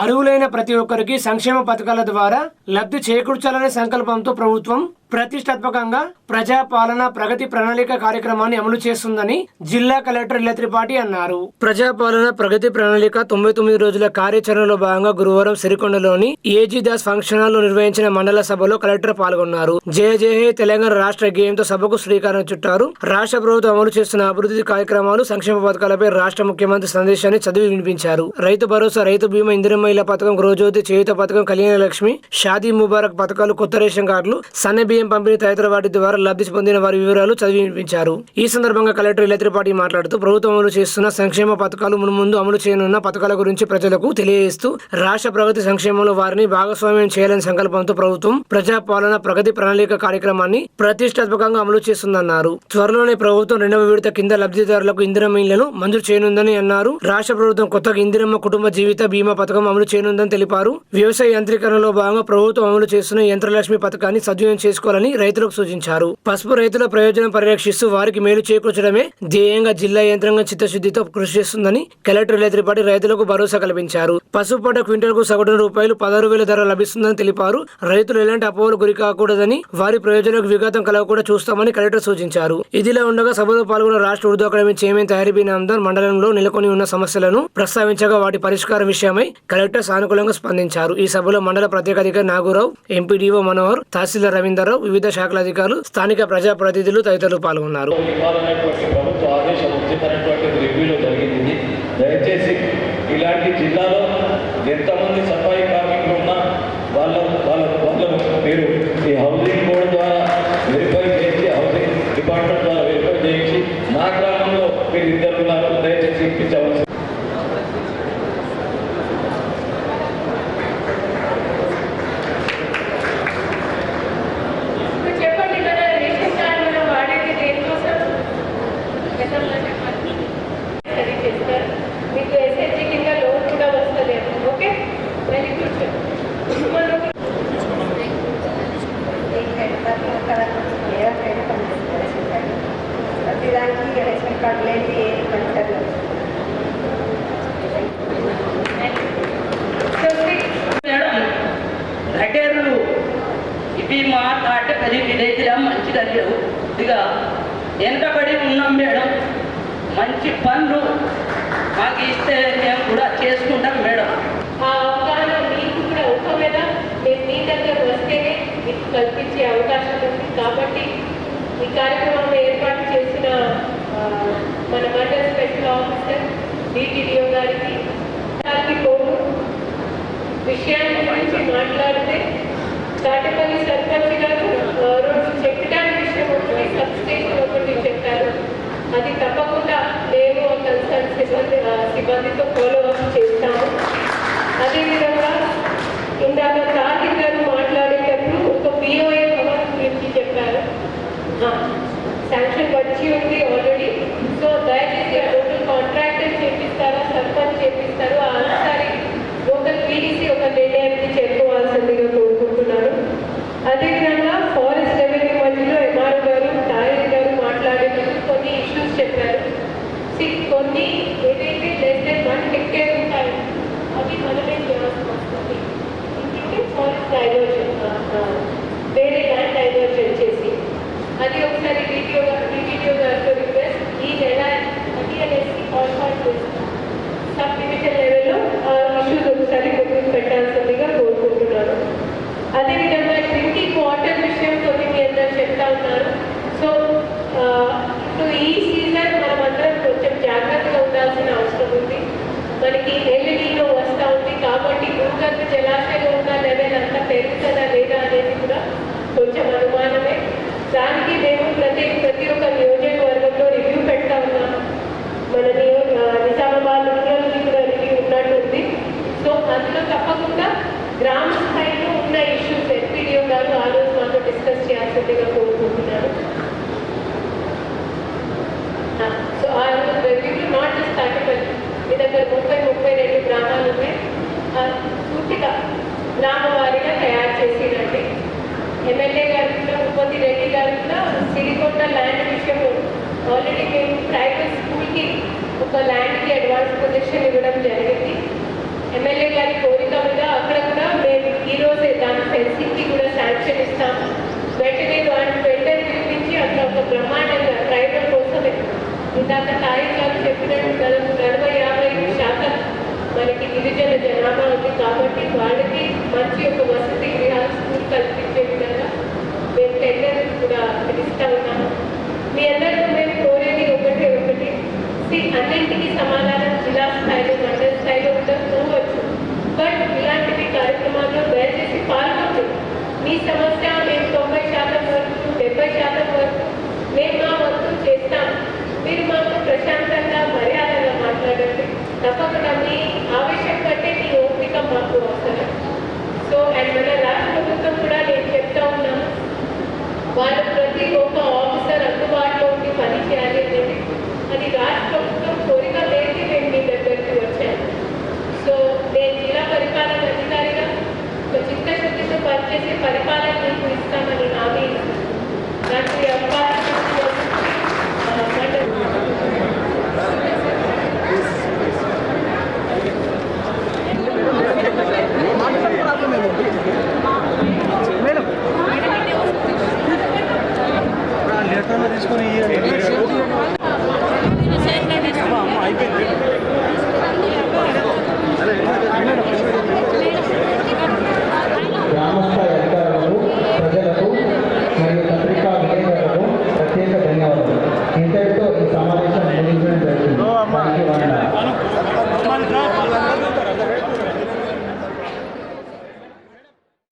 అర్హులైన ప్రతి ఒక్కరికి సంక్షేమ పథకాల ద్వారా లబ్ధి చేకూర్చాలనే సంకల్పంతో ప్రభుత్వం ప్రతిష్టాత్మకంగా ప్రజాపాలన ప్రగతి ప్రణాళిక కార్యక్రమాన్ని అమలు చేస్తుందని జిల్లా కలెక్టర్ ఇల్ల త్రిపాఠి అన్నారు. ప్రజాపాలన ప్రగతి ప్రణాళిక 99 రోజుల కార్యాచరణలో భాగంగా గురువారం సిరికొండలోని ఏజీ దాస్ ఫంక్షన్ హాల్ లో నిర్వహించిన మండల సభలో కలెక్టర్ పాల్గొన్నారు. జయ జయ హే తెలంగాణ రాష్ట్ర గేయంతో సభకు శ్రీకారం చుట్టారు. రాష్ట్ర ప్రభుత్వం అమలు చేస్తున్న అభివృద్ధి కార్యక్రమాలు, సంక్షేమ పథకాలపై రాష్ట్ర ముఖ్యమంత్రి సందేశాన్ని చదివి వినిపించారు. రైతు భరోసా, రైతు బీమా, ఇందిరమ్మ ఇళ్ల పథకం, గృహజ్యోతి, చేయూత పథకం, కళ్యాణ లక్ష్మి, షాదీ ముబారక్ పథకాలు, కొత్త రేషన్ కార్డులు, సన్న బియ్యం పంపిణీ తదితర వాటి ద్వారా లబ్ధి పొందిన వారి వివరాలు చదివి వినిపించారు. ఈ సందర్భంగా కలెక్టర్ ఇల్ల త్రిపాఠి మాట్లాడుతూ ప్రభుత్వం అమలు చేస్తున్న సంక్షేమ పథకాలు, మున్ముందు అమలు చేయనున్న పథకాల గురించి ప్రజలకు తెలియజేస్తూ రాష్ట్ర ప్రగతి సంక్షేమంలో వారిని భాగస్వామ్యం చేయాలని సంకల్పంతో ప్రభుత్వం ప్రజాపాలన ప్రగతి ప్రణాళిక కార్యక్రమాన్ని ప్రతిష్టాత్మకంగా అమలు చేస్తుందన్నారు. త్వరలోనే ప్రభుత్వం 2వ విడత కింద లబ్ధిదారులకు ఇందిరమ్మ ఇళ్లను మంజూరు చేయనుందని అన్నారు. రాష్ట్ర ప్రభుత్వం కొత్తగా ఇందిరమ్మ కుటుంబ జీవిత బీమా పథకం అమలు చేయనుందని తెలిపారు. వ్యవసాయ యంత్రీకరణలో భాగంగా ప్రభుత్వం అమలు చేస్తున్న యంత్రలక్ష్మి పథకాన్ని సద్వినియోగం చేసుకోవాలని రైతులకు సూచించారు. పసుపు రైతుల ప్రయోజనం పరిరక్షిస్తూ వారికి మేలు చేకూర్చడమే ధ్యేయంగా జిల్లా యంత్రాంగం చిత్తశుద్ధితో కృషి చేస్తుందని కలెక్టర్ ఇల్ల త్రిపాఠి రైతులకు భరోసా కల్పించారు. పసుపు పంట క్వింటాల్కు సగటున ₹16,000 ధర లభిస్తుందని తెలిపారు. రైతులు ఎలాంటి అపోహలు గురి కాకూడదని, వారి ప్రయోజనాలకు విఘాతం కలగకుండా చూస్తామని కలెక్టర్ సూచించారు. ఇదిలా ఉండగా సభలో పాల్గొన్న రాష్ట్ర ఉర్దూ అకాడమీ చైర్మన్ తయారీబీ నామ్దార్ మండలంలో నెలకొని ఉన్న సమస్యలను ప్రస్తావించగా వాటి పరిష్కారం విషయమై కలెక్టర్ సానుకూలంగా స్పందించారు. ఈ సభలో మండల ప్రత్యేక అధికారి నాగూరావు, ఎంపీడీఓ మనోహర్, తహసీల్దార్ రవీందర్రావు, వివిధ శాఖల అధికారులు, స్థానిక ప్రజాప్రతినిధులు తదితరులు పాల్గొన్నారు. దయచేసి ఇలాంటి జిల్లాలో ఎంతమంది సఫాయి కార్మికులు ఉన్నా వాళ్ళ మీరు ఈ హౌసింగ్ బోర్డు ద్వారా వెరిఫై చేసి, హౌసింగ్ డిపార్ట్మెంట్ ద్వారా వెరిఫై చేయించి నా గ్రామంలో మీరు ఇద్దరు నాకు దయచేసి ఇప్పించవలసి. ఇవి మాట్లాడితే పది విలేజ్లా మంచిదని ఇదిగా వెనకబడి ఉన్నాం మేడం. మంచి పనులు మాకు ఇస్తే మేము కూడా చేసుకుంటాం మేడం. ఆ అవగాహన మీకు కూడా ఒకవేళ మేము మీ దగ్గర వస్తేనే మీకు కల్పించే అవకాశం ఉంది. కాబట్టి ఈ కార్యక్రమం ఏర్పాటు చేసిన మన మండల స్పెషల్ ఆఫీసర్ డిటిడిఓ గారికి విషయాన్ని గురించి మాట్లాడితే తాటపల్లి సర్పంచ్ గారు రోడ్డు చెక్కడానికి విషయం ఒకటి, సబ్స్టేషన్ ఒకటి చెప్పారు. అది తప్పకుండా మేము కన్సర్న్ సిబ్బందితో ఫాలో అప్ చేస్తాము. అదేవిధంగా ఇందాక కార్తీక్ గారు మాట్లాడేటప్పుడు ఒక పిఓఏ భవన్ గురించి చెప్పారు. శాంక్షన్ వచ్చి ఉంది ఆల్రెడీ. సో దయచేసి లోకల్ కాంట్రాక్టర్ చేపిస్తారా, సర్పంచ్ చేపిస్తారు, ఆసారి లోకల్ పీడీసీ ఒక నిర్ణయానికి చేరుకోవాల్సిందిగా కోరుకుంటున్నాను. అదేవిధంగా ఫారెస్ట్ రెవెన్యూ మధ్యలో ఎంఆర్ఓ గారు, తాయర్ గారు మాట్లాడేటప్పుడు కొన్ని ఇష్యూస్ చెప్పారు. కొన్ని ఏదైతే లెస్ దెన్ 1 హెక్టేర్ ఉంటాయి అవి మనమే చేయాల్సి వస్తుంది. ఇంకంటే ఫారెస్ట్ డైవర్షన్, వేరే ల్యాండ్ డైవర్షన్ చేసి అది ఒకసారి డిటిఓ గారితో రిక్వెస్ట్ ఈ నెల అది అనేసి కాన్ఫార్ట్ సబ్ డివిజన్ లెవెల్లో ఇష్యూస్ ఒకసారి ముందుకు పెట్టాల్సిందిగా కోరుకుంటున్నాను. అదేవిధంగా డ్రింకింగ్ వాటర్ విషయం కొన్ని మీ అందరూ చెప్తా ఉన్నారు. సో ఇప్పుడు ఈ సీజన్ మనమందరం కొంచెం జాగ్రత్తగా ఉండాల్సిన అవసరం ఉంది. మనకి ఎల్ఈడీలో వస్తూ ఉంది కాబట్టి భూగర్భ జలాశయంలో ఉన్న లెవెల్ అంతా పెరుగుతుందా లేదా అనేది కూడా కొంచెం అనుమానమే. దానికి మేము ప్రతి ఒక్క నియోజకవర్గంలో రివ్యూ పెడతా ఉన్నాం. మన నిజామాబాద్ రూరల్కి కూడా రివ్యూ ఉన్నట్టుంది. సో అందులో తప్పకుండా గ్రామ స్థాయిలో ఉన్న ఇష్యూస్ ఎంపీడీఓ గారు ఆ రోజు మాతో డిస్కస్ చేయాల్సిందిగా కోరుకుంటున్నాను. సో ఆ రోజు రివ్యూ నాట్ జస్ట్ తాటపల్లి, మీ దగ్గర 32 గ్రామాలు ఉన్నాయి. పూర్తిగా గ్రామ వారీగా తయారు చేసిరండి. ఎమ్మెల్యే గారు కూడా, ఉపతి రెడ్డి గారు కూడా సిరికొండ ల్యాండ్ విషయం ఆల్రెడీ మేము ప్రైవేట్ స్కూల్కి ఒక ల్యాండ్కి అడ్వాన్స్ పొజిషన్ ఇవ్వడం జరిగింది. ఎమ్మెల్యే గారి కోరిక వేదిక మీద అక్కడ కూడా మేము ఈరోజే దాని ఫెన్సింగ్కి కూడా శాంక్షన్ ఇస్తాం. వెంటనే వెంటనే పిలిపించి అక్కడ ఒక బ్రహ్మాండంగా ట్రైబల్ కోసమే ఇందాక తాయి గారు చెప్పినట్టు 40-50% మనకి గిరిజన జనాభా ఉంది కాబట్టి వాళ్ళకి మంచి ఒక వసతి గృహాల స్కూల్ కల్పించే విధంగా మేము టెండర్ కూడా పిలుస్తూ ఉన్నాము. మీ అందరితో మేము కోరేది ఒకటి అన్నింటికి సమాధానం జిల్లా స్థాయిలో మండల స్థాయిలో ఉండకపోవచ్చు. బట్ ఇలాంటివి కార్యక్రమాల్లో దయచేసి పాల్గొంది. మీ సమస్య మేము 90% వరకు 70% వరకు మేము మా వంతు చేస్తాం. మీరు మాకు ప్రశాంతంగా మర్యాదగా మాట్లాడండి. తప్పకుండా మీ ఆవేశం కంటే మీ ఓపిక మాకు అవసరం. సో అండ్ మన రాష్ట్ర ప్రభుత్వం కూడా నేను చెప్తా ఉన్నాను, వాళ్ళు ప్రతి ఒక్క ఆఫీసర్ అందుబాటులో ఉండి పని చేయాలి అనేది అది రాష్ట్ర ప్రభుత్వం కోరిక లేని మేము మీ దగ్గరికి వచ్చాను. సో నేను జిల్లా పరిపాలన అధికారిగా ఒక చిత్తశుద్ధితో పనిచేసే పరిపాలన మీకు ఇస్తామని హామీ నాకు ఈ అవకాశం తీసుకొని గ్రామస్థాయి అధికారులకు, ప్రజలకు మరియు పత్రికా విలేకరులకు ప్రత్యేక ధన్యవాదాలు. ఇంతటితో ఈ సమావేశం ముగించడం జరిగింది.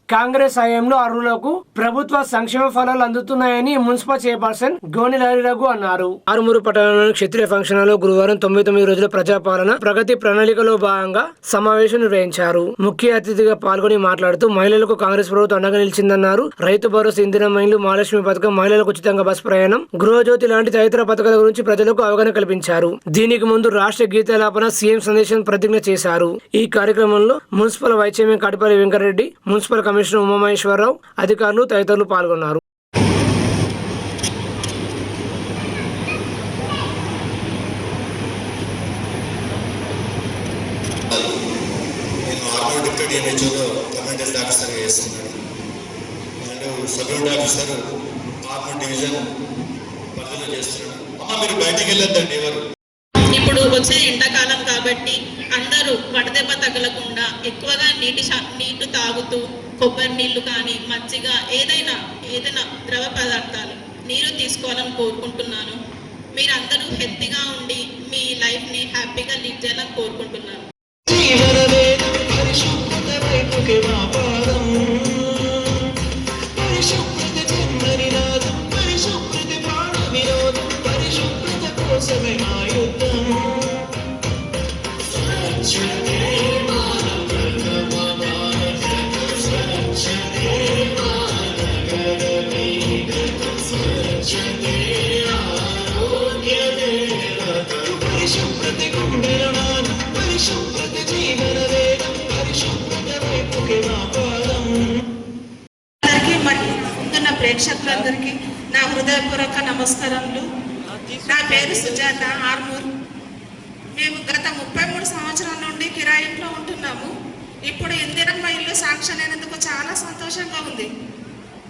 కాంగ్రెస్ హయాంలో అర్హులకు ప్రభుత్వ సంక్షేమ ఫలాలు అందుతున్నాయని మున్సిపల్ చైర్పర్సన్ గోని రఘు అన్నారు. ఆరుమూరు పట్టణంలోని క్షత్రియ ఫంక్షన్ హాల్లో గురువారం 99 రోజుల ప్రజాపాలన ప్రగతి ప్రణాళికలో భాగంగా సమావేశం నిర్వహించారు. ముఖ్య అతిథిగా పాల్గొని మాట్లాడుతూ మహిళలకు కాంగ్రెస్ ప్రభుత్వం అండగా నిలిచిందన్నారు. రైతు భరోసా, ఇందిరా మైన్లు, మహాలక్ష్మి పథకం, మహిళలకు ఉచితంగా బస్ ప్రయాణం, గృహజ్యోతి లాంటి తదితర పథకాల గురించి ప్రజలకు అవగాహన కల్పించారు. దీనికి ముందు రాష్ట్ర గీతాలాపన, సీఎం సందేశం ప్రతిజ్ఞ చేశారు. ఈ కార్యక్రమంలో municipal vice chairman Katipalli Venkatareddy, municipal commissioner Umamaheswararao, అధికారులు తదితరులు పాల్గొన్నారు. కమాండెంట్ ఆఫీసర్గా చేస్తున్నాడు. And sub officer army division పరిధిలో చేస్తున్నాడు. అమ్మ మీరు బయటికి వెళ్ళొద్దండి ఎవరు. ఇప్పుడు వచ్చే ఎండాకాలం కాబట్టి అందరూ వడదెబ్బ తగలకుండా ఎక్కువగా నీటి తాగుతూ కొబ్బరి నీళ్లు కానీ మజ్జిగ ఏదైనా ద్రవ పదార్థాలు నీరు తీసుకోవాలని కోరుకుంటున్నాను. మీరందరూ హెల్తీగా ఉండి మీ లైఫ్ని హ్యాపీగా లీడ్ చేయాలని కోరుకుంటున్నాను. ప్రేక్షకులందరికీ నా హృదయపూర్వక నమస్కారములు. నా పేరు సుజాత, ఆర్మూర్. మేము గత 33 సంవత్సరాల నుండి కిరాయి ఇంట్లో ఉంటున్నాము. ఇప్పుడు ఇందిరమ్మ ఇల్లు శాంక్షన్ అయినందుకు చాలా సంతోషంగా ఉంది.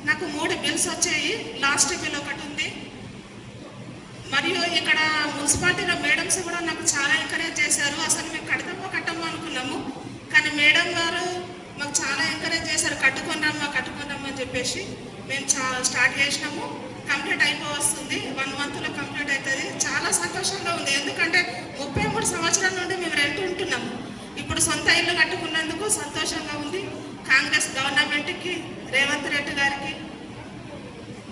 నాకు 3 బిల్స్ వచ్చాయి. లాస్ట్ బిల్ ఒకటి ఉంది. మరియు ఇక్కడ మున్సిపాలిటీలో మేడమ్స్ కూడా నాకు చాలా ఎంకరేజ్ చేశారు. అసలు మేము కట్టము అనుకున్నాము, కానీ మేడం గారు మాకు చాలా ఎంకరేజ్ చేశారు. కట్టుకున్నామా అని చెప్పేసి మేము స్టార్ట్ చేసినాము. కంప్లీట్ అయిపోవస్తుంది. 1 monthలో కంప్లీట్ అవుతుంది. చాలా సంతోషంగా ఉంది. ఎందుకంటే 33 సంవత్సరాల నుండి మేము రెంట్ ఉంటున్నాము. ఇప్పుడు సొంత ఇల్లు కట్టుకున్నందుకు సంతోషంగా ఉంది. కాంగ్రెస్ గవర్నమెంట్కి, రేవంత్ రెడ్డి గారికి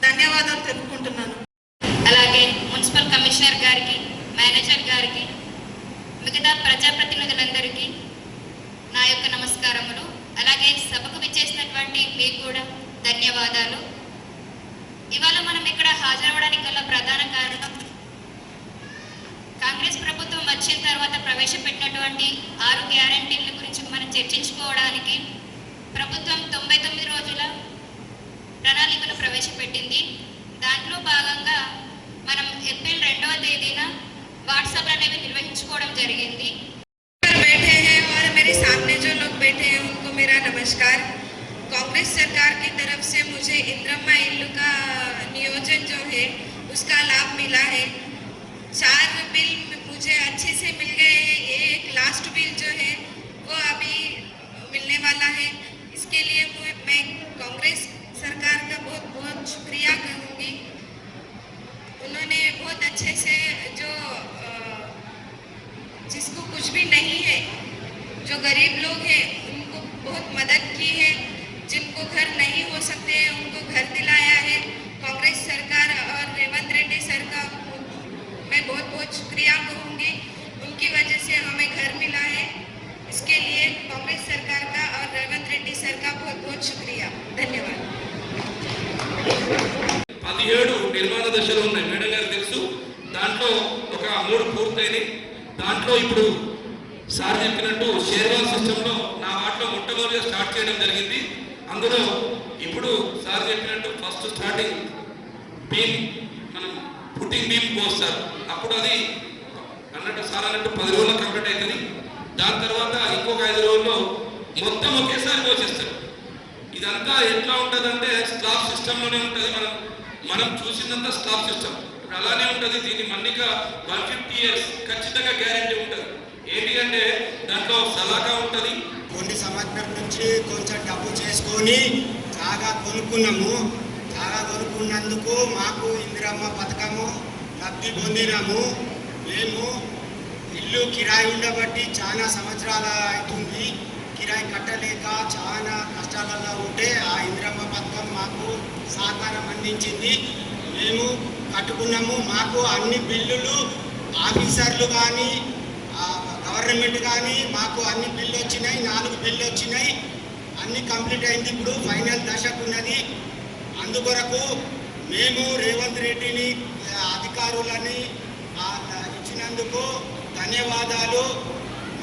ధన్యవాదాలు తెలుపుకుంటున్నాను. అలాగే మున్సిపల్ కమిషనర్ గారికి, మేనేజర్ గారికి, మిగతా ప్రజాప్రతినిధులందరికీ నా యొక్క నమస్కారములు. అలాగే సభకు విచ్చేసినటువంటి మీకు కూడా ధన్యవాదాలు. ఇవాళ మనం ఇక్కడ హాజరవడానికి గల ప్రధాన కారణం కాంగ్రెస్ ప్రభుత్వం వచ్చిన తర్వాత ప్రవేశపెట్టినటువంటి 6 గ్యారంటీల గురించి మనం చర్చించుకోవడానికి ప్రభుత్వం 99 రోజుల ప్రణాళికను ప్రవేశపెట్టింది. దాంట్లో భాగంగా మనం ఏప్రిల్ 2వ తేదీన వాట్సాప్ అనేవి నిర్వహించుకోవడం జరిగింది. मेरे सामने जो लोग बैठे हैं उनको मेरा नमस्कार। कांग्रेस सरकार की तरफ से मुझे इंद्रम्मा इल्लू का नियोजन जो है उसका लाभ मिला है। 4 बिल मुझे अच्छे से मिल गए हैं। ये एक लास्ट बिल जो है वो अभी मिलने वाला है। इसके लिए मैं कांग्रेस सरकार का बहुत बहुत शुक्रिया कहूँगी। उन्होंने बहुत अच्छे से जो जिसको कुछ भी नहीं है, जो गरीब लोग हैं उनको बहुत मदद की है। जिनको घर नहीं हो सकते हैं उनको घर दिलाया है। कांग्रेस सरकार और रेवंत रेड्डी सर का मैं बहुत बहुत शुक्रिया कहूँगी। उनकी वजह से हमें घर मिला है। इसके लिए कांग्रेस सरकार का और रेवंत रेड्डी सर का बहुत बहुत शुक्रिया। धन्यवाद। 17 నిర్మాణ దశలో ఉన్నాయి మేడం గారు తెలుసు. దాంట్లో ఒక 3 పూర్తయినాయి. దాంట్లో ఇప్పుడు సార్ చెప్పినట్టు షేర్వాల్ సిస్టంలో నా వాటిలో మొట్టమొదటిగా స్టార్ట్ చేయడం జరిగింది. అందులో ఇప్పుడు సార్ చెప్పినట్టు ఫస్ట్ స్టార్టింగ్ బీమ్ మనం పుట్టింగ్ బీమ్ పోస్తారు. అప్పుడు అది అన్నట్టు సార్ అన్నట్టు 10 రోజుల్లో కంప్లీట్ అవుతుంది. దాని తర్వాత ఇంకొక 5 రోజుల్లో మొత్తం ఒకేసారి పోసేస్తారు. ఇదంతా ఎట్లా ఉంటుందంటే స్లాబ్ సిస్టంలోనే ఉంటుంది. మనం చూసిందంతా స్లాబ్ సిస్టమ్ ఇప్పుడు అలానే ఉంటుంది. దీని మన్నిక 150 years ఖచ్చితంగా గ్యారెంటీ ఉంటుంది. ఏంటి అంటే దాంట్లో సలాకా ఉంటుంది. కొన్ని సంవత్సరం నుంచి కొంచెం డబ్బు చేసుకొని జాగా కొనుక్కున్నాము. జాగా కొనుక్కున్నందుకు మాకు ఇందిరమ్మ పథకము లబ్ధి పొందినాము. మేము ఇల్లు కిరాయి ఉండబట్టి చాలా సంవత్సరాలు అవుతుంది. కిరాయి కట్టలేక చాలా కష్టాలలో ఉంటే ఆ ఇందిరమ్మ పథకం మాకు సహకారం అందించింది. మేము కట్టుకున్నాము. మాకు అన్ని బిల్లులు ఆఫీసర్లు కానీ గవర్నమెంట్ కానీ మాకు అన్ని బిల్లు వచ్చినాయి. 4 బిల్లు వచ్చినాయి. అన్ని కంప్లీట్ అయింది. ఇప్పుడు ఫైనల్ దశకు ఉన్నది. అందుకొరకు మేము రేవంత్ రెడ్డిని అధికారులని ఇచ్చినందుకు ధన్యవాదాలు,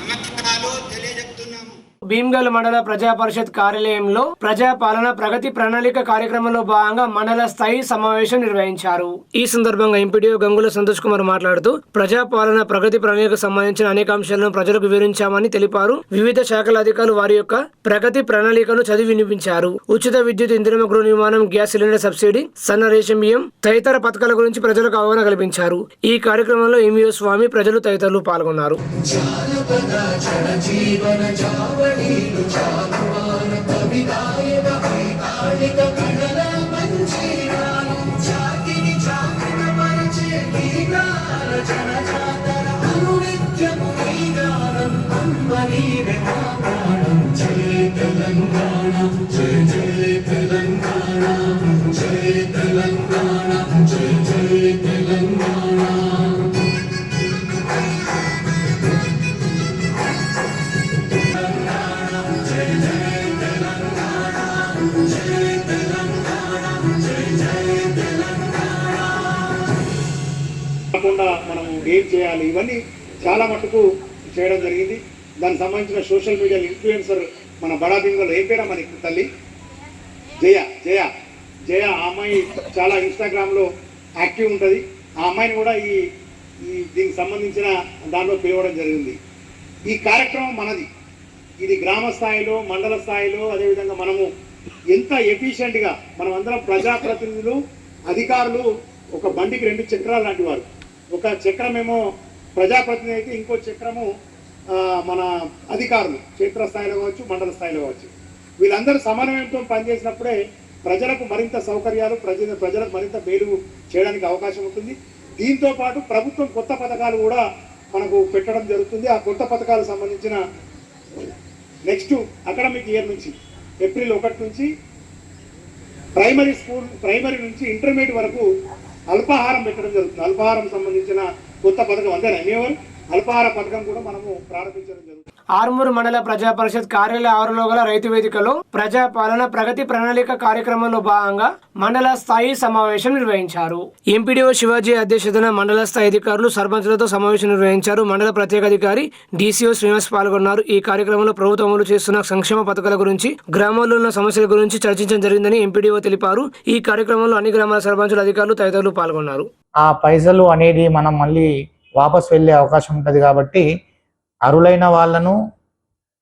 నమస్కారాలు తెలియజేస్తున్నాము. భీమ్గల్ మండల ప్రజా పరిషత్ కార్యాలయంలో ప్రజా పాలన ప్రగతి ప్రణాళిక కార్యక్రమంలో భాగంగా మండల స్థాయి సమావేశం నిర్వహించారు. ఈ సందర్భంగా ఎంపీడీఓ గంగుల సంతోష్ కుమార్ మాట్లాడుతూ ప్రజా పాలన ప్రగతి ప్రణాళికకు సంబంధించిన అనేక అంశాలను ప్రజలకు వివరించామని తెలిపారు. వివిధ శాఖల అధికారులు వారి యొక్క ప్రగతి ప్రణాళికను చదివి వినిపించారు. ఉచిత విద్యుత్, ఇంధన గృహ నిర్మాణం, గ్యాస్ సిలిండర్ సబ్సిడీ, సన్న రేషన్ బియ్యం తదితర పథకాల గురించి ప్రజలకు అవగాహన కల్పించారు. ఈ కార్యక్రమంలో ఎంఈఓ స్వామి, ప్రజలు తదితరులు పాల్గొన్నారు. మనం ఏం చేయాలి ఇవన్నీ చాలా మటుకు చేయడం జరిగింది. దానికి సంబంధించిన సోషల్ మీడియా ఇన్ఫ్లుయెన్సర్ మన బడా భీమ్గల్ ఏం పేరా మనకి తల్లి జయ ఆ అమ్మాయి చాలా ఇన్స్టాగ్రామ్లో యాక్టివ్ ఉంటుంది. ఆ అమ్మాయిని కూడా ఈ దీనికి సంబంధించిన దాంట్లో పిలవడం జరిగింది. ఈ కార్యక్రమం మనది. ఇది గ్రామ స్థాయిలో, మండల స్థాయిలో, అదేవిధంగా మనము ఎంత ఎఫిషియెంట్గా మనం అందరం ప్రజాప్రతినిధులు, అధికారులు ఒక బండికి 2 చక్రాలు లాంటి వారు. ఒక చక్రమేమో ప్రజాప్రతినిధి అయితే ఇంకో చక్రము మన అధికారులు, క్షేత్రస్థాయిలో కావచ్చు, మండల స్థాయిలో కావచ్చు. వీళ్ళందరూ సమన్వయంతో పనిచేసినప్పుడే ప్రజలకు మరింత సౌకర్యాలు, ప్రజలకు మరింత మేలు చేయడానికి అవకాశం ఉంటుంది. దీంతో పాటు ప్రభుత్వం కొత్త పథకాలు కూడా మనకు పెట్టడం జరుగుతుంది. ఆ కొత్త పథకాలకు సంబంధించిన నెక్స్ట్ అకాడమిక్ ఇయర్ నుంచి ఏప్రిల్ 1 నుంచి ప్రైమరీ నుంచి ఇంటర్మీడియట్ వరకు అల్పాహారం పెట్టడం జరుగుతుంది. అల్పాహారం సంబంధించిన కొత్త పథకం అంతేనా ఎవరు అల్పాహార పథకం కూడా మనము ప్రారంభించడం జరుగుతుంది. ఆర్మూర్ మండల ప్రజా పరిషత్ కార్యాలయ ఆవరణలో గల రైతు వేదికలో ప్రజా పాలన ప్రగతి ప్రణాళిక కార్యక్రమంలో భాగంగా మండల స్థాయి సమావేశం నిర్వహించారు. ఎంపీడీఓ శివాజీ అధ్యక్షతన మండల స్థాయి అధికారులు, సర్పంచులతో సమావేశం నిర్వహించారు. మండల ప్రత్యేక అధికారి డీసీఓ శ్రీనివాస్ పాల్గొన్నారు. ఈ కార్యక్రమంలో ప్రభుత్వం అమలు చేస్తున్న సంక్షేమ పథకాల గురించి, గ్రామాల్లో ఉన్న సమస్యల గురించి చర్చించడం జరిగిందని ఎంపీడీఓ తెలిపారు. ఈ కార్యక్రమంలో అన్ని గ్రామాల సర్పంచులు, అధికారులు తదితరులు పాల్గొన్నారు. ఆ పైసలు అనేది మనం మళ్ళీ వాపస్ వెళ్ళే అవకాశం ఉంటుంది కాబట్టి అరులైన వాళ్ళను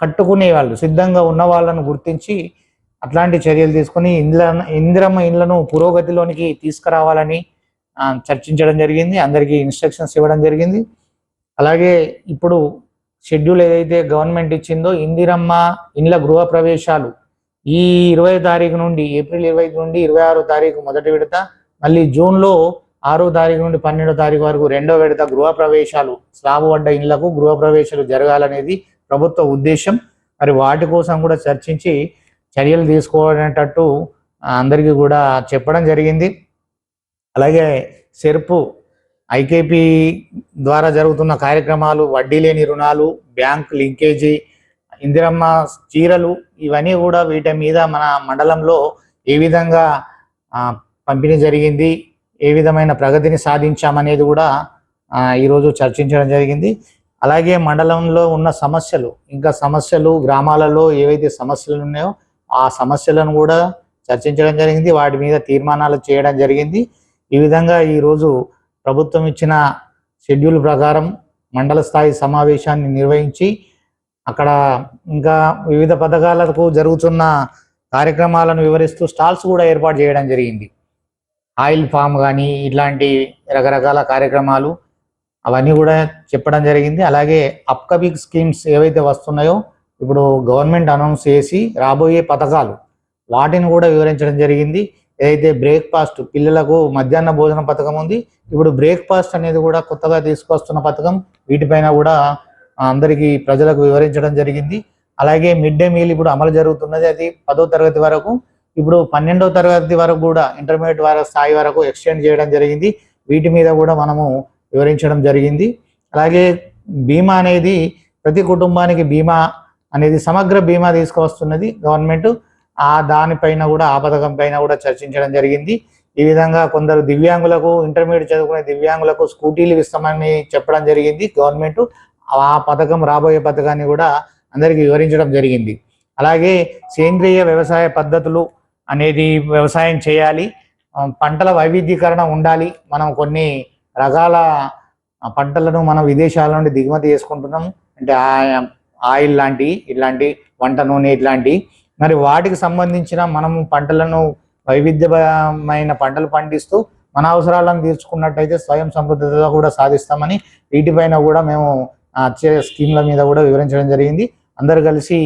కట్టుకునే వాళ్ళు సిద్ధంగా ఉన్న వాళ్ళను గుర్తించి అట్లాంటి చర్యలు తీసుకొని ఇందిరమ్మ ఇండ్లను పురోగతిలోనికి తీసుకురావాలని చర్చించడం జరిగింది. అందరికీ ఇన్స్ట్రక్షన్స్ ఇవ్వడం జరిగింది. అలాగే ఇప్పుడు షెడ్యూల్ ఏదైతే గవర్నమెంట్ ఇచ్చిందో ఇందిరమ్మ ఇండ్ల గృహ ప్రవేశాలు ఈ 20 తారీఖు నుండి ఏప్రిల్ 20 నుండి 26 తారీఖు మొదటి విడత, మళ్ళీ జూన్లో 6 తారీఖు నుండి 12 తారీఖు వరకు రెండో విడత గృహ ప్రవేశాలు, స్లాబ్ పడ్డ ఇండ్లకు గృహ ప్రవేశాలు జరగాలనేది ప్రభుత్వ ఉద్దేశం. మరి వాటి కోసం కూడా చర్చించి చర్యలు తీసుకోవాలనేటట్టు అందరికీ కూడా చెప్పడం జరిగింది. అలాగే సెర్పు ఐకేపీ ద్వారా జరుగుతున్న కార్యక్రమాలు, వడ్డీ లేని రుణాలు, బ్యాంక్ లింకేజీ, ఇందిరమ్మ చీరలు, ఇవన్నీ కూడా వీటి మీద మన మండలంలో ఏ విధంగా పంపిణీ జరిగింది, ఏ విధమైన ప్రగతిని సాధించామనేది కూడా ఈరోజు చర్చించడం జరిగింది. అలాగే మండలంలో ఉన్న సమస్యలు గ్రామాలలో ఏవైతే సమస్యలు ఉన్నాయో ఆ సమస్యలను కూడా చర్చించడం జరిగింది. వాటి మీద తీర్మానాలు చేయడం జరిగింది. ఈ విధంగా ఈరోజు ప్రభుత్వం ఇచ్చిన షెడ్యూల్ ప్రకారం మండల స్థాయి సమావేశాన్ని నిర్వహించి అక్కడ ఇంకా వివిధ పథకాలకు జరుగుతున్న కార్యక్రమాలను వివరిస్తూ స్టాల్స్ కూడా ఏర్పాటు చేయడం జరిగింది. ఆయిల్ ఫామ్ కానీ ఇట్లాంటి రకరకాల కార్యక్రమాలు అవన్నీ కూడా చెప్పడం జరిగింది. అలాగే అప్కమింగ్ స్కీమ్స్ ఏవైతే వస్తున్నాయో ఇప్పుడు గవర్నమెంట్ అనౌన్స్ చేసి రాబోయే పథకాలు వాటిని కూడా వివరించడం జరిగింది. ఏదైతే బ్రేక్ఫాస్ట్ పిల్లలకు మధ్యాహ్న భోజన పథకం ఉంది, ఇప్పుడు బ్రేక్ఫాస్ట్ అనేది కూడా కొత్తగా తీసుకొస్తున్న పథకం, వీటిపైన కూడా అందరికీ ప్రజలకు వివరించడం జరిగింది. అలాగే మిడ్ డే మీల్ ఇప్పుడు అమలు జరుగుతున్నది, అది 10వ తరగతి వరకు, ఇప్పుడు 12వ తరగతి వరకు కూడా ఇంటర్మీడియట్ స్థాయి వరకు ఎక్స్టెండ్ చేయడం జరిగింది. వీటి మీద కూడా మనము వివరించడం జరిగింది. అలాగే బీమా అనేది ప్రతి కుటుంబానికి బీమా అనేది సమగ్ర బీమా తీసుకువస్తున్నది గవర్నమెంట్, దానిపైన కూడా ఆ పథకం పైన కూడా చర్చించడం జరిగింది. ఈ విధంగా కొందరు దివ్యాంగులకు, ఇంటర్మీడియట్ చదువుకునే దివ్యాంగులకు స్కూటీలు ఇస్తామని చెప్పడం జరిగింది గవర్నమెంట్. ఆ పథకం, రాబోయే పథకాన్ని కూడా అందరికీ వివరించడం జరిగింది. అలాగే సేంద్రియ వ్యవసాయ పద్ధతులు అనేది వ్యవసాయం చేయాలి, పంటల వైవిధ్యీకరణ ఉండాలి. మనం కొన్ని రకాల పంటలను మనం విదేశాల నుండి దిగుమతి చేసుకుంటున్నాము, అంటే ఆయిల్ లాంటి, ఇట్లాంటి వంట నూనె ఇట్లాంటి, మరి వాటికి సంబంధించిన మనము పంటలను వైవిధ్యమైన పంటలు పండిస్తూ మన అవసరాలను తీర్చుకున్నట్టయితే స్వయం సమృద్ధితో కూడా సాధిస్తామని వీటిపైన కూడా మేము వచ్చే స్కీమ్ల మీద కూడా వివరించడం జరిగింది. అందరూ కలిసి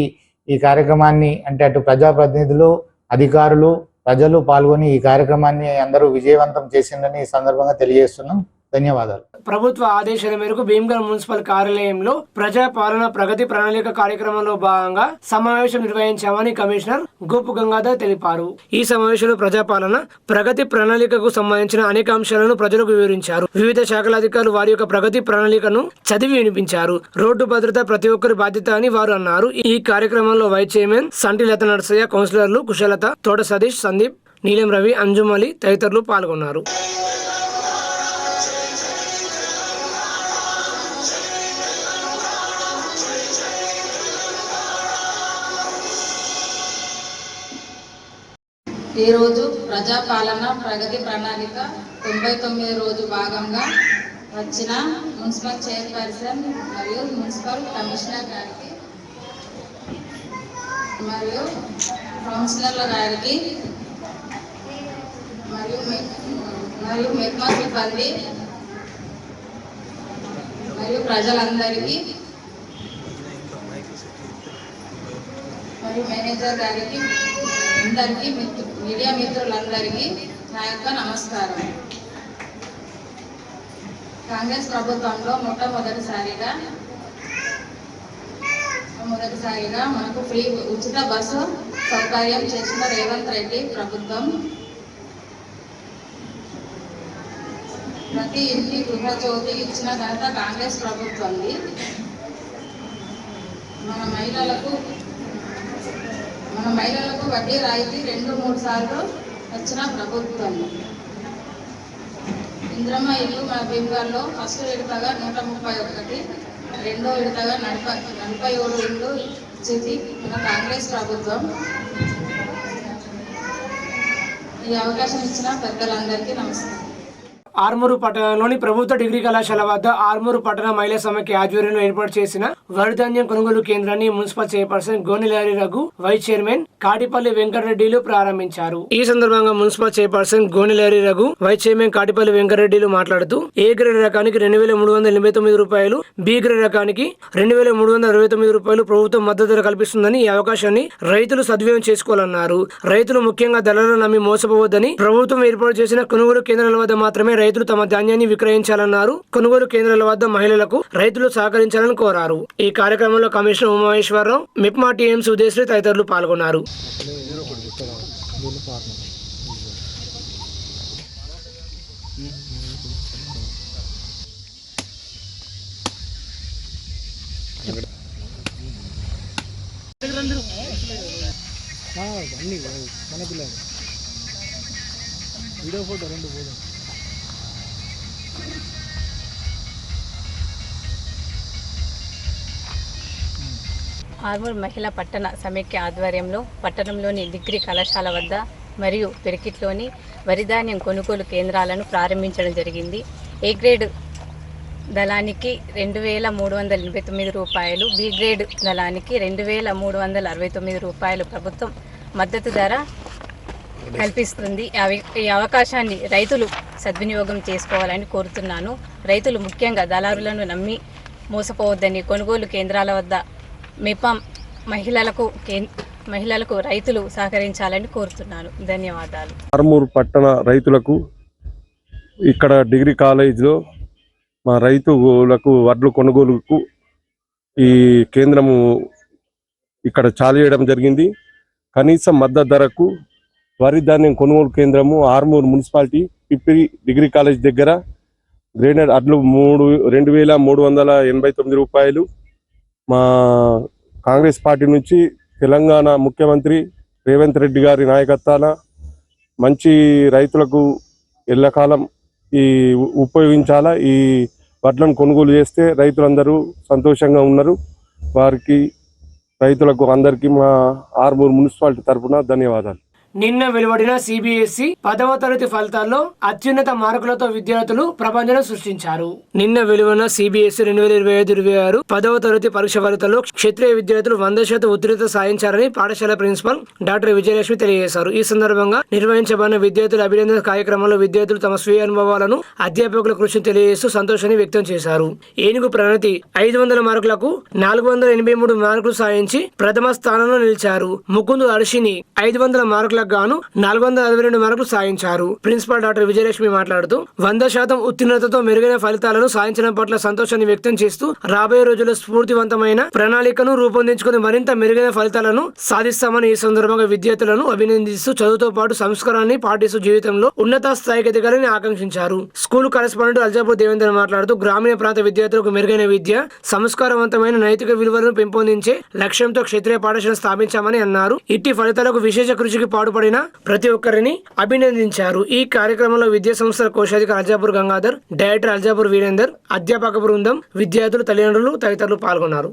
ఈ కార్యక్రమాన్ని, అంటే అటు ప్రజాప్రతినిధులు, అధికారులు, ప్రజలు పాల్గొని ఈ కార్యక్రమాన్ని అందరూ విజయవంతం చేసిందని ఈ సందర్భంగా తెలియజేస్తున్నాం. ధన్యవాదాలు. ప్రభుత్వ ఆదేశాల మేరకు భీమ్గల్ మున్సిపల్ కార్యాలయంలో ప్రజా పాలన ప్రగతి ప్రణాళిక కార్యక్రమంలో భాగంగా సమావేశం నిర్వహించామని కమిషనర్ గోపు గంగాధర్ తెలిపారు. ఈ సమావేశంలో ప్రజాపాలన ప్రగతి ప్రణాళికకు సంబంధించిన అనేక అంశాలను ప్రజలకు వివరించారు. వివిధ శాఖల అధికారులు వారి యొక్క ప్రగతి ప్రణాళికను చదివి వినిపించారు. రోడ్డు భద్రత ప్రతి ఒక్కరి బాధ్యత అని వారు అన్నారు. ఈ కార్యక్రమంలో వైస్ చైర్మన్ సంటి లత నరసయ్య, కౌన్సిలర్లు కుశలత, తోట సతీష్, సందీప్, నీలం రవి, అంజుమలి తదితరులు పాల్గొన్నారు. ఈరోజు ప్రజాపాలన ప్రగతి ప్రణాళిక 99 రోజు భాగంగా వచ్చిన మున్సిపల్ చైర్పర్సన్ మరియు మున్సిపల్ కమిషనర్ గారికి మరియు కౌన్సిలర్ల గారికి మరియు మెప్మా సిబ్బంది మరియు ప్రజలందరికీ మరియు మేనేజర్ గారికి, అందరికీ, మీడియా మిత్రులందరికీ నా యొక్క నమస్కారం. కాంగ్రెస్ ప్రభుత్వంలో మొట్టమొదటిసారిగా మనకు ఫ్రీ ఉచిత బస్సు సౌకర్యం చేసిన రేవంత్ రెడ్డి ప్రభుత్వం ప్రతి ఇంటి గృహజ్యోతి ఇచ్చిన ఘనత కాంగ్రెస్ ప్రభుత్వంది. మన మహిళలకు వడ్డీ రాయితీ 2-3 సార్లు వచ్చిన ప్రభుత్వం. ఇందిరమ్మ ఇల్లు మన భీమ్గల్లో ఫస్ట్ విడతగా 131, రెండో విడతగా 47 ఇల్లు ఇచ్చింది మన కాంగ్రెస్ ప్రభుత్వం. ఈ అవకాశం ఇచ్చిన పెద్దలందరికీ నమస్కారం. ఆర్మూరు పట్టణంలోని ప్రభుత్వ డిగ్రీ కళాశాల వద్ద ఆర్మూరు పట్టణ మహిళా సమైక్య ఆధ్వర్యంలో ఏర్పాటు చేసిన వరిధాన్యం కొనుగోలు కేంద్రాన్ని municipal chairperson Gonelari Raghu, vice chairman Katipalli వెంకటరెడ్డిలు ప్రారంభించారు. ఈ సందర్భంగా municipal chairperson Gonelari Raghu, vice chairman Katipalli వెంకటరెడ్డిలు మాట్లాడుతూ ఏ గ్రేడ్ రకానికి 2389 రూపాయలు, బి గ్రేడ్ రకానికి 2369 రూపాయలు ప్రభుత్వం మద్దతు ధర కల్పిస్తుందని, ఈ అవకాశాన్ని రైతులు సద్వినియోగం చేసుకోవాలన్నారు. రైతులు ముఖ్యంగా దళాలను నమ్మి మోసపోవద్దని, ప్రభుత్వం ఏర్పాటు చేసిన కొనుగోలు కేంద్రాల వద్ద మాత్రమే రైతులు తమ ధాన్యాన్ని విక్రయించాలన్నారు. కొనుగోలు కేంద్రాల వద్ద మహిళలకు రైతులు సహకరించాలని కోరారు. ఈ కార్యక్రమంలో కమిషనర్ ఉమామేశ్వరరావు, మిప్మా టీఎం సుదేశ్రీ తదితరులు పాల్గొన్నారు. మన పిల్లలు వీడియో ఫోటో రెండు పోదాం. ఆర్మూర్ మహిళా పట్టణ సమైక్య ఆధ్వర్యంలో పట్టణంలోని డిగ్రీ కళాశాల వద్ద మరియు పెరికిట్లోని వరిధాన్యం కొనుగోలు కేంద్రాలను ప్రారంభించడం జరిగింది. ఏ గ్రేడ్ దళానికి 2389 రూపాయలు, బి గ్రేడ్ దళానికి 2369 రూపాయలు ప్రభుత్వం మద్దతు ధర కల్పిస్తుంది. ఈ అవకాశాన్ని రైతులు సద్వినియోగం చేసుకోవాలని కోరుతున్నాను. రైతులు ముఖ్యంగా దళారులను నమ్మి మోసపోవద్దని, కొనుగోలు కేంద్రాల వద్ద మిపం మహిళలకు రైతులు సహకరించాలని కోరుతున్నాను. ధన్యవాదాలు. ఆర్మూర్ పట్టణ రైతులకు ఇక్కడ డిగ్రీ కాలేజీలో మా రైతులకు వడ్లు కొనుగోలుకు ఈ కేంద్రము ఇక్కడ చాలు చేయడం జరిగింది. కనీస మద్దతు ధరకు వరి ధాన్యం కొనుగోలు కేంద్రము Armoor municipality Pippiri degree college దగ్గర గ్రేనెడ్ అడ్లు 2389 రూపాయలు. మా కాంగ్రెస్ పార్టీ నుంచి తెలంగాణ ముఖ్యమంత్రి రేవంత్ రెడ్డి గారి నాయకత్వాన మంచి రైతులకు ఎల్లకాలం ఈ ఉపయోగించాలా, ఈ వడ్లను కొనుగోలు చేస్తే రైతులందరూ సంతోషంగా ఉన్నారు. వారికి రైతులకు అందరికీ మా ఆర్మూర్ మున్సిపాలిటీ తరఫున ధన్యవాదాలు. నిన్న వెలువడిన సిబిఎస్ఈ 10వ తరగతి ఫలితాల్లో అత్యున్నత మార్కులతో విద్యార్థులు ప్రభంజనం సృష్టించారు. నిన్న వెలువడిన సిబిఎస్ఈ 2025-26 10వ తరగతి పరీక్ష ఫలితాల్లో క్షత్రియ విద్యార్థులు 100% ఉత్తీర్ణత సాధించారని పాఠశాల ప్రిన్సిపల్ డాక్టర్ విజయలక్ష్మి తెలియజేశారు. ఈ సందర్భంగా నిర్వహించబడిన విద్యార్థుల అభినందన కార్యక్రమంలో విద్యార్థులు తమ స్వీయ అనుభవాలను, అధ్యాపకుల కృషిని తెలియజేస్తూ సంతోషాన్ని వ్యక్తం చేశారు. ఏనుగు ప్రణతి 500 మార్కులకు 483 మార్కులు సాధించి ప్రథమ స్థానంలో నిలిచారు. ముకుందు అర్షిని 500 మార్కులకు గాను 462 మార్కులు సాధించారు. ప్రిన్సిపల్ డాక్టర్ విజయలక్ష్మి మాట్లాడుతూ 100% ఉత్తీర్ణతతో మెరుగైన ఫలితాలను సాధించడం పట్ల సంతోషాన్ని వ్యక్తం చేస్తూ రాబోయే రోజుల్లో స్ఫూర్తివంతమైన ప్రణాళికను రూపొందించుకుని మరింత మెరుగైన ఫలితాలను సాధిస్తామని ఈ సందర్భంగా విద్యార్థులను అభినందిస్తూ చదువుతో పాటు సంస్కారాన్ని పాటిస్తూ జీవితంలో ఉన్నత స్థాయికి ఎదగాలని ఆకాంక్షించారు. స్కూల్ కరెస్పాండెంట్ అల్జాపూర్ దేవేంద్ర మాట్లాడుతూ గ్రామీణ ప్రాంత విద్యార్థులకు మెరుగైన విద్య, సంస్కారవంతమైన నైతిక విలువలను పెంపొందించే లక్ష్యంతో క్షత్రియ పాఠశాల స్థాపించామని అన్నారు. ఇట్టి ఫలితాలకు విశేష కృషికి పాటుపడిన ప్రతి ఒక్కరిని అభినందించారు. ఈ కార్యక్రమంలో విద్యా సంస్థల కోశాధికారి అల్జాపూర్ గంగాధర్, డైరెక్టర్ అల్జాపూర్ వీరేందర్, అధ్యాపక బృందం, విద్యార్థులు, తల్లిదండ్రులు తదితరులు పాల్గొన్నారు.